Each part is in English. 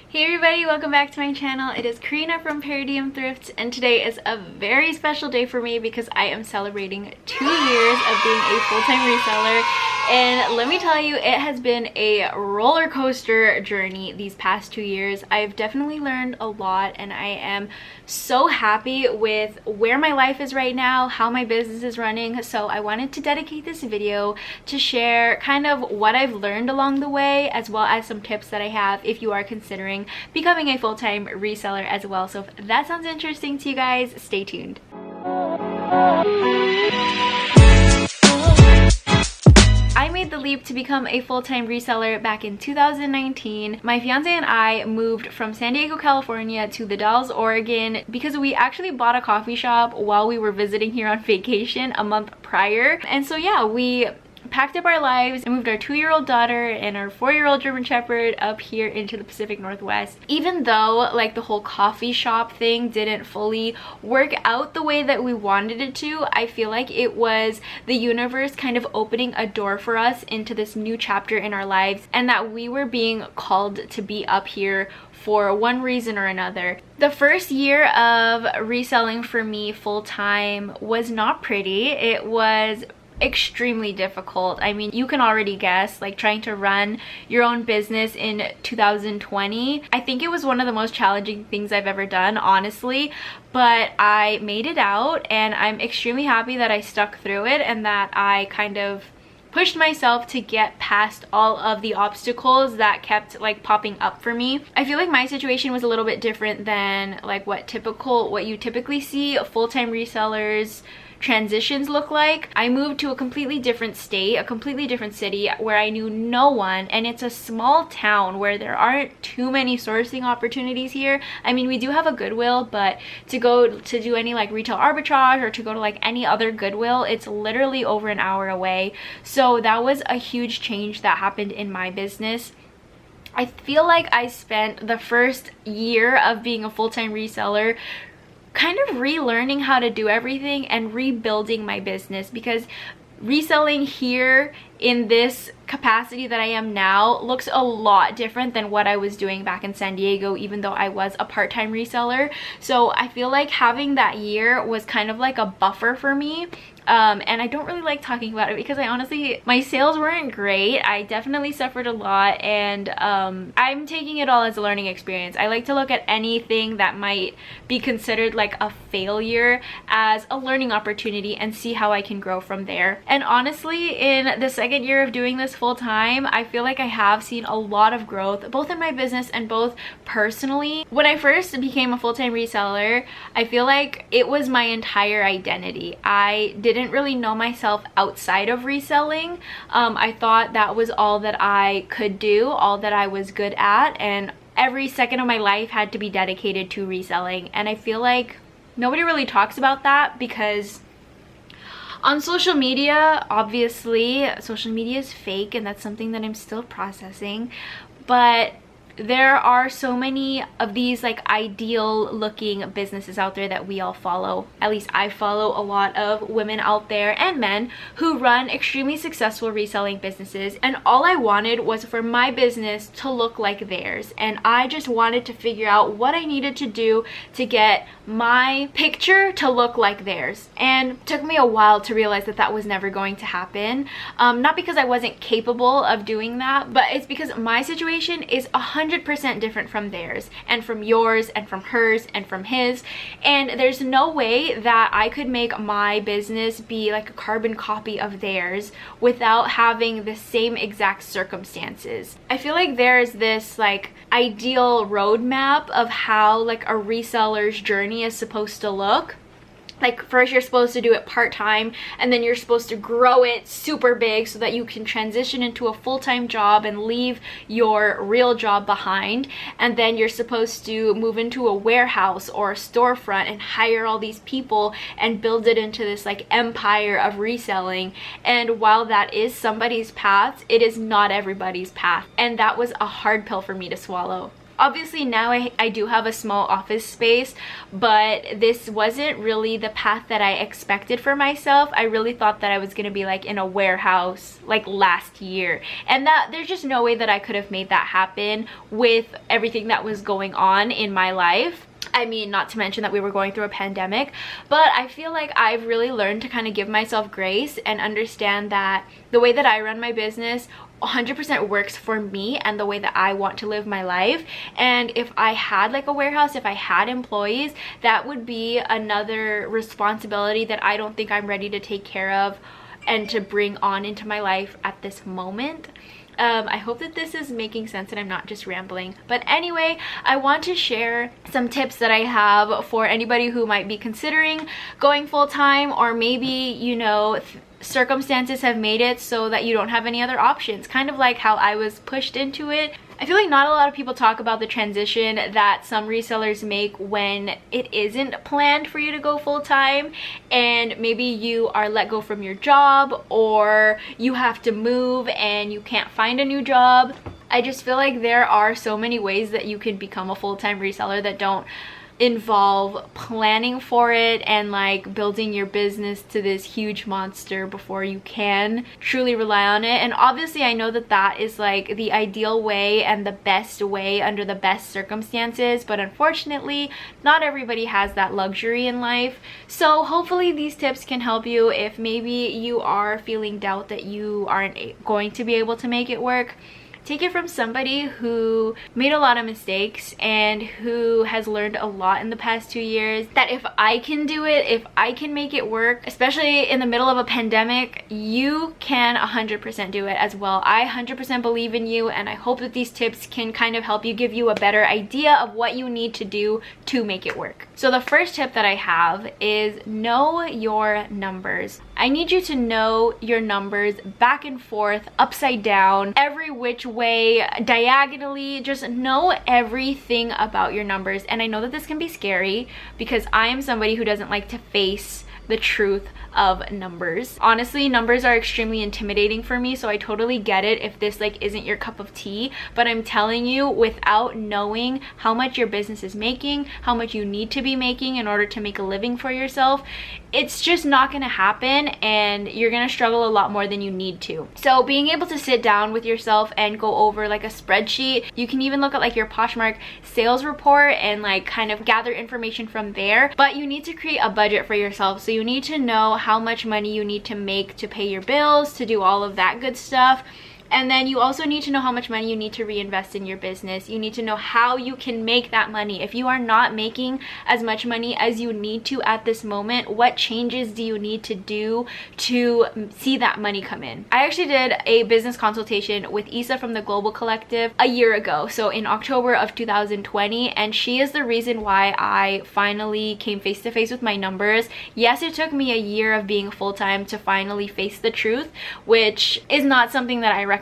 Hey everybody, welcome back to my channel. It is Karina from Paradigm Thrifts, and today is a very special day for me because I am celebrating 2 years of being a full-time reseller. And let me tell you, it has been a roller coaster journey these past 2 years. I've definitely learned a lot, and I am so happy with where my life is right now, how my business is running. So I wanted to dedicate this video to share kind of what I've learned along the way, as well as some tips that I have if you are considering becoming a full-time reseller as well. So if that sounds interesting to you guys, stay tuned. I made the leap to become a full-time reseller back in 2019. My fiance and I moved from San Diego, California to the Dalles, Oregon because we actually bought a coffee shop while we were visiting here on vacation a month prior. And so yeah, we packed up our lives and moved our 2-year-old daughter and our 4-year-old German Shepherd up here into the Pacific Northwest. Even though like the whole coffee shop thing didn't fully work out the way that we wanted it to, I feel like it was the universe kind of opening a door for us into this new chapter in our lives, and that we were being called to be up here for one reason or another. The first year of reselling for me full-time was not pretty. It was extremely difficult. I mean, you can already guess, like trying to run your own business in 2020. I think it was one of the most challenging things I've ever done, honestly, but I made it out, and I'm extremely happy that I stuck through it and that I kind of pushed myself to get past all of the obstacles that kept like popping up for me. I feel like my situation was a little bit different than like what you typically see full-time resellers transitions look like. I moved to a completely different state, a completely different city where I knew no one, and it's a small town where there aren't too many sourcing opportunities here. I mean, we do have a Goodwill, but to go to do any like retail arbitrage or to go to like any other Goodwill, it's literally over an hour away. So that was a huge change that happened in my business. I feel like I spent the first year of being a full-time reseller kind of relearning how to do everything and rebuilding my business, because reselling here in this capacity that I am now looks a lot different than what I was doing back in San Diego, even though I was a part-time reseller. So I feel like having that year was kind of like a buffer for me. And I don't really like talking about it because I honestly, my sales weren't great. I definitely suffered a lot, and I'm taking it all as a learning experience. I like to look at anything that might be considered like a failure as a learning opportunity and see how I can grow from there. And honestly, in the second year of doing this full time, I feel like I have seen a lot of growth, both in my business and both personally. When I first became a full-time reseller, I feel like it was my entire identity. I didn't really know myself outside of reselling. I thought that was all that I could do, all that I was good at, and every second of my life had to be dedicated to reselling. And I feel like nobody really talks about that because on social media, obviously, social media is fake, and that's something that I'm still processing. But there are so many of these like ideal looking businesses out there that we all follow. At least I follow a lot of women out there, and men, who run extremely successful reselling businesses, and all I wanted was for my business to look like theirs. And I just wanted to figure out what I needed to do to get my picture to look like theirs. And it took me a while to realize that that was never going to happen. Not because I wasn't capable of doing that, but it's because my situation is 100% different from theirs, and from yours, and from hers, and from his. And there's no way that I could make my business be like a carbon copy of theirs without having the same exact circumstances. I feel like there's this like ideal roadmap of how like a reseller's journey is supposed to look. Like, first you're supposed to do it part-time, and then you're supposed to grow it super big so that you can transition into a full-time job and leave your real job behind. And then you're supposed to move into a warehouse or a storefront and hire all these people and build it into this like empire of reselling. And while that is somebody's path, it is not everybody's path. And that was a hard pill for me to swallow. Obviously now I do have a small office space, but this wasn't really the path that I expected for myself. I really thought that I was gonna be like in a warehouse like last year, and that there's just no way that I could have made that happen with everything that was going on in my life. I mean, not to mention that we were going through a pandemic, but I feel like I've really learned to kind of give myself grace and understand that the way that I run my business 100% works for me and the way that I want to live my life. And if I had like a warehouse, if I had employees, that would be another responsibility that I don't think I'm ready to take care of and to bring on into my life at this moment. I hope that this is making sense and I'm not just rambling. But anyway, I want to share some tips that I have for anybody who might be considering going full-time, or maybe, you know, circumstances have made it so that you don't have any other options, kind of like how I was pushed into it. I feel like not a lot of people talk about the transition that some resellers make when it isn't planned for you to go full-time, and maybe you are let go from your job, or you have to move and you can't find a new job. I just feel like there are so many ways that you can become a full-time reseller that don't involve planning for it and like building your business to this huge monster before you can truly rely on it. And obviously I know that that is like the ideal way and the best way under the best circumstances, but unfortunately not everybody has that luxury in life. So hopefully these tips can help you if maybe you are feeling doubt that you aren't going to be able to make it work. Take it from somebody who made a lot of mistakes and who has learned a lot in the past 2 years, that if I can do it, if I can make it work, especially in the middle of a pandemic, you can 100% do it as well. I 100% believe in you, and I hope that these tips can kind of help you, give you a better idea of what you need to do to make it work. So the first tip that I have is know your numbers. I need you to know your numbers back and forth, upside down, every which way, diagonally. Just know everything about your numbers. And I know that this can be scary because I am somebody who doesn't like to face the truth of numbers. Honestly, numbers are extremely intimidating for me, so I totally get it if this like isn't your cup of tea. But I'm telling you, without knowing how much your business is making, how much you need to be making in order to make a living for yourself, it's just not gonna happen, and you're gonna struggle a lot more than you need to. So being able to sit down with yourself and go over like a spreadsheet, you can even look at like your Poshmark sales report and like kind of gather information from there, but you need to create a budget for yourself. So you need to know how much money you need to make to pay your bills, to do all of that good stuff. And then you also need to know how much money you need to reinvest in your business. You need to know how you can make that money. If you are not making as much money as you need to at this moment, what changes do you need to do to see that money come in? I actually did a business consultation with Isa from the Global Collective a year ago, so in October of 2020, and she is the reason why I finally came face to face with my numbers. Yes, it took me a year of being full-time to finally face the truth, which is not something that I recommend.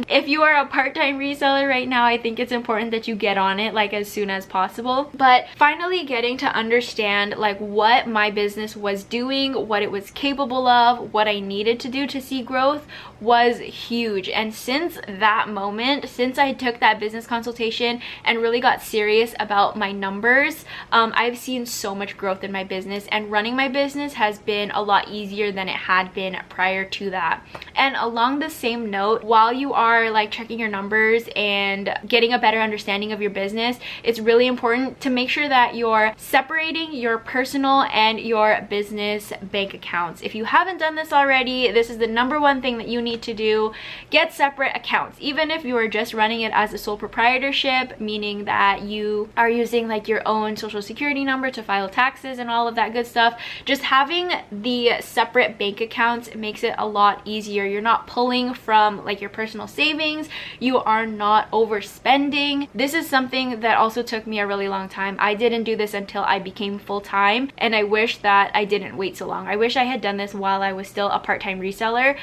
If you are a part-time reseller right now, I think it's important that you get on it like as soon as possible. But finally getting to understand like what my business was doing, what it was capable of, what I needed to do to see growth was huge. And since that moment, since I took that business consultation and really got serious about my numbers, I've seen so much growth in my business, and running my business has been a lot easier than it had been prior to that. And along the same note, while you are like checking your numbers and getting a better understanding of your business, it's really important to make sure that you're separating your personal and your business bank accounts. If you haven't done this already, this is the #1 thing that you need to do. Get separate accounts. Even if you are just running it as a sole proprietorship, meaning that you are using like your own social security number to file taxes and all of that good stuff, just having the separate bank accounts makes it a lot easier. You're not pulling from like your personal savings, you are not overspending. This is something that also took me a really long time. I didn't do this until I became full-time, and I wish that I didn't wait so long. I wish I had done this while I was still a part-time reseller,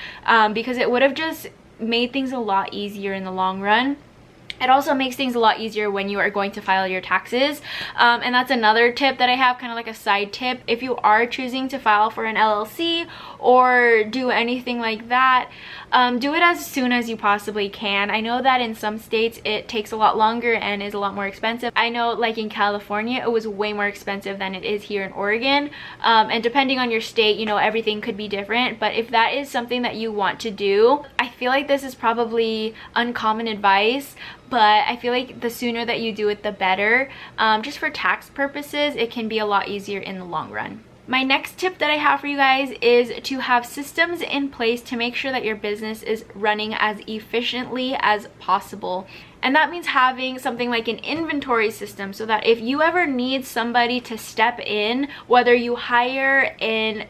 because it would have just made things a lot easier in the long run. It also makes things a lot easier when you are going to file your taxes. And that's another tip that I have, kind of like a side tip. If you are choosing to file for an LLC or do anything like that, do it as soon as you possibly can. I know that in some states it takes a lot longer and is a lot more expensive. I know like in California it was way more expensive than it is here in Oregon. And depending on your state, you know, everything could be different. But if that is something that you want to do, I feel like this is probably uncommon advice, but I feel like the sooner that you do it, the better. Just for tax purposes, it can be a lot easier in the long run. My next tip that I have for you guys is to have systems in place to make sure that your business is running as efficiently as possible. And that means having something like an inventory system, so that if you ever need somebody to step in, whether you hire an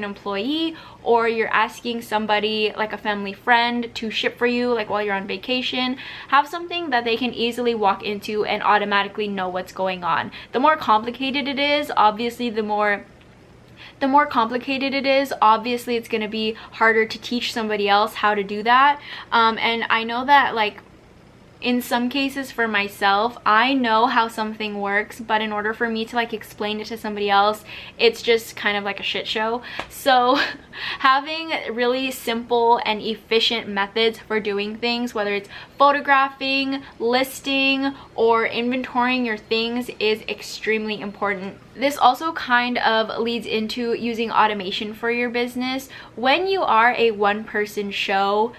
employee or you're asking somebody like a family friend to ship for you like while you're on vacation, have something that they can easily walk into and automatically know what's going on. The more complicated it is, obviously it's going to be harder to teach somebody else how to do that. And I know that like in some cases for myself, I know how something works, but in order for me to like explain it to somebody else, it's just kind of like a shit show. So having really simple and efficient methods for doing things, whether it's photographing, listing, or inventorying your things, is extremely important. This also kind of leads into using automation for your business. When you are a one-person show,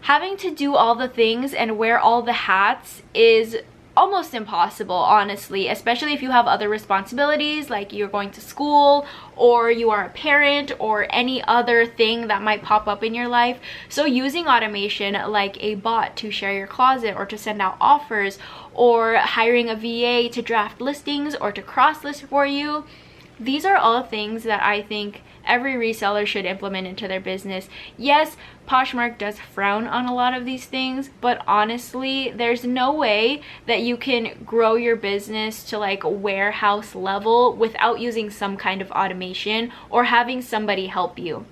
having to do all the things and wear all the hats is almost impossible, honestly, especially if you have other responsibilities like you're going to school or you are a parent or any other thing that might pop up in your life. So using automation like a bot to share your closet or to send out offers, or hiring a VA to draft listings or to cross list for you, these are all things that I think every reseller should implement into their business. Yes, Poshmark does frown on a lot of these things, but honestly, there's no way that you can grow your business to like warehouse level without using some kind of automation or having somebody help you.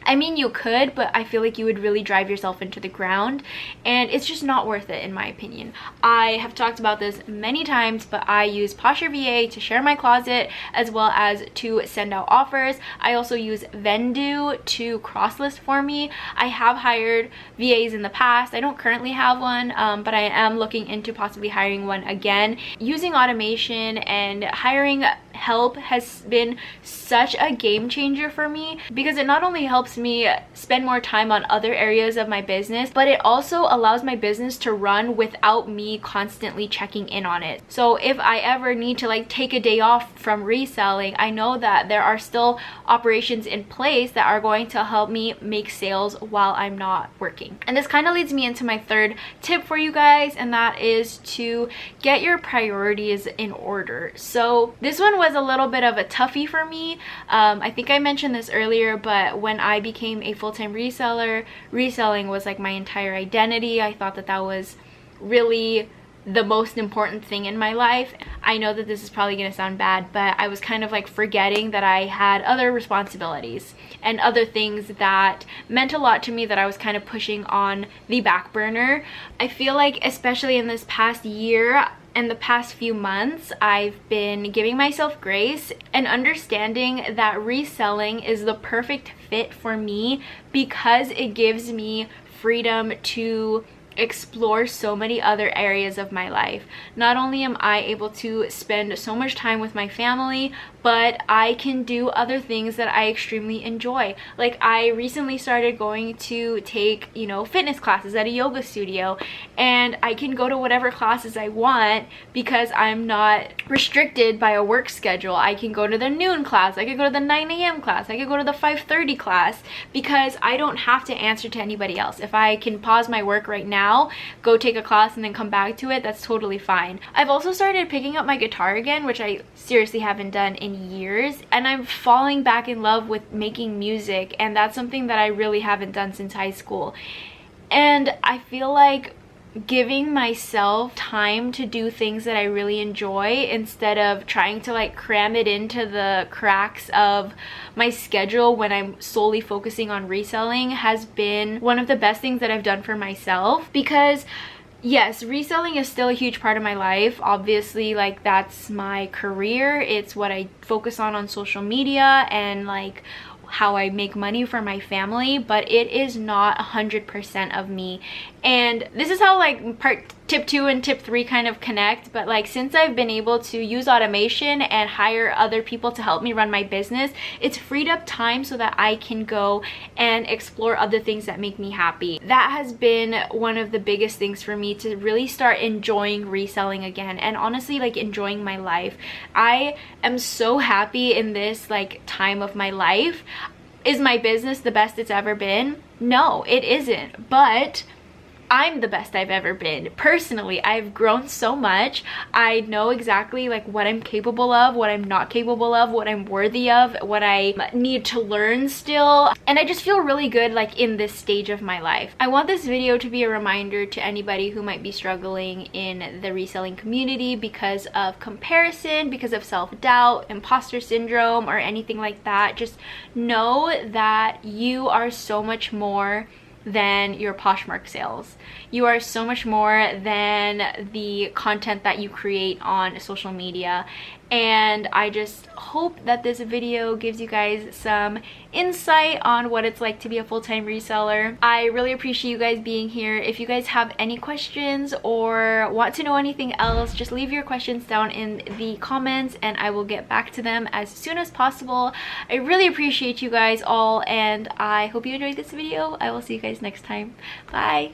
I mean, you could, but I feel like you would really drive yourself into the ground, and it's just not worth it in my opinion. I have talked about this many times, but I use Posher VA to share my closet as well as to send out offers. I also use Vendu to cross list for me. I have hired VAs in the past. I don't currently have one, but I am looking into possibly hiring one again. Using automation and hiring help has been such a game changer for me, because it not only helps me spend more time on other areas of my business, but it also allows my business to run without me constantly checking in on it. So if I ever need to like take a day off from reselling, I know that there are still operations in place that are going to help me make sales while I'm not working. And this kind of leads me into my third tip for you guys, and that is to get your priorities in order. So this one was a little bit of a toughie for me. I think I mentioned this earlier, but when I became a full-time reseller, reselling was like my entire identity. I thought that that was really the most important thing in my life. I know that this is probably gonna sound bad, but I was kind of like forgetting that I had other responsibilities and other things that meant a lot to me that I was kind of pushing on the back burner. I feel like especially in this past year and the past few months, I've been giving myself grace and understanding that reselling is the perfect fit for me because it gives me freedom to explore so many other areas of my life. Not only am I able to spend so much time with my family, but I can do other things that I extremely enjoy. Like I recently started going to take, fitness classes at a yoga studio, and I can go to whatever classes I want because I'm not restricted by a work schedule. I can go to the noon class, I could go to the 9 a.m. class, I could go to the 5:30 class, because I don't have to answer to anybody else. If I can pause my work right now, go take a class, and then come back to it, that's totally fine. I've also started picking up my guitar again, which I seriously haven't done in years, and I'm falling back in love with making music, and that's something that I really haven't done since high school. And I feel like giving myself time to do things that I really enjoy instead of trying to like cram it into the cracks of my schedule when I'm solely focusing on reselling has been one of the best things that I've done for myself, because Yes, reselling is still a huge part of my life. Obviously, like, that's my career. It's what I focus on social media and like how I make money for my family, but it is not 100% of me. And this is how like tip 2 and tip 3 kind of connect. But like, since I've been able to use automation and hire other people to help me run my business, it's freed up time so that I can go and explore other things that make me happy. That has been one of the biggest things for me, to really start enjoying reselling again, and honestly like enjoying my life. I am so happy in this like time of my life. Is my business the best it's ever been? No, it isn't, but I'm the best I've ever been. Personally, I've grown so much. I know exactly like what I'm capable of, what I'm not capable of, what I'm worthy of, what I need to learn still. And I just feel really good like in this stage of my life. I want this video to be a reminder to anybody who might be struggling in the reselling community because of comparison, because of self-doubt, imposter syndrome, or anything like that. Just know that you are so much more than your Poshmark sales. You are so much more than the content that you create on social media. And I just hope that this video gives you guys some insight on what it's like to be a full-time reseller. I really appreciate you guys being here. If you guys have any questions or want to know anything else, just leave your questions down in the comments and I will get back to them as soon as possible. I really appreciate you guys all, and I hope you enjoyed this video. I will see you guys next time. Bye!